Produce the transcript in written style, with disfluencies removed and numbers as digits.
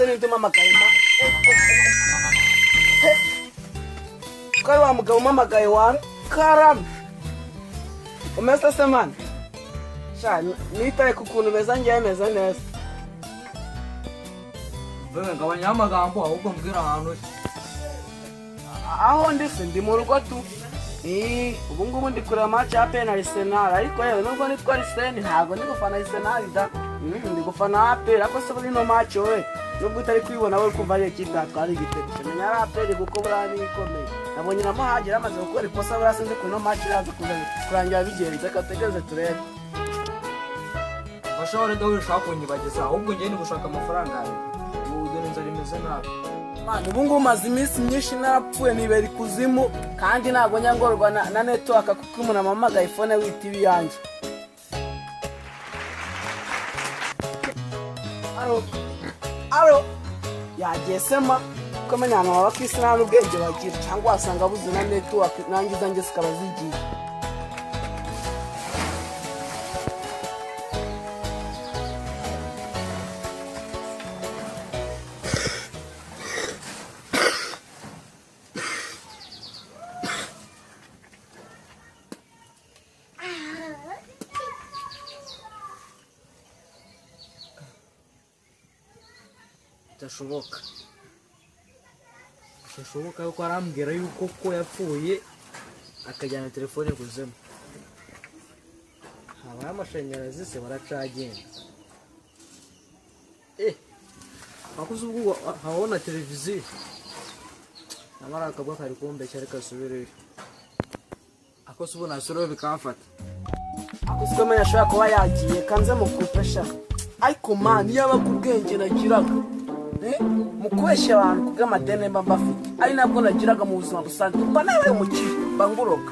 seni nduma magayima kari wa mugabo mamagaye wa karam umesta semana sha nitaye ku kuntu beza ngiye meza neza Bebe ngabanya amagambo ahubwo mbwira ahantu aho ndi mu rugo tu ubu ngubu ndi kureba match ya APR na Arsenal ariko yewe nubwo nitwa Arsenal ntago ndi gufana Arsenal da ndi gufana APR ariko se bino match we nubwo utari kwibona we kumva ari ekipe atwara igitego menya ari APR kuko burani ikomeye nabonye namo hagera amaze gukora ikosa burasinze kuno match iraza kurangira bigenze kategereze turebe bashobora rero ushaka kunyibageza ahubwo ngiye ni gushaka amafaranga yawe ubu nzari meze nabi Mwana ubu ngubu maze iminsi myinshi narapfuye nibera ikuzimu kandi ntabwo nyangorwa na network kuko umuntu amamagaye iphone wita ibiyange alo yagiye sema ko menyana baba kwisi nta n'ubwenge bagira cyangwa wasanga buze na network nanjye zanjye zikaba zigiye Bishoboka yuko arambwira yuko ko yapfuye akajyana telefone kuzema haba amashanyarazi se baracagenda bakuze ubwo habona televiziyo namara akabwa kari kumbe cyari kasubirira akoze ubona soro bikamfata akoze menya shaka kuba yagiye kanze mu kupesha ariko man yaba kubwenge nagiraga mukwesha abantu kubw'amadene mba mbafite ari nabwo nagiraga mu buzima busanzwe mba nawe umukire banguroka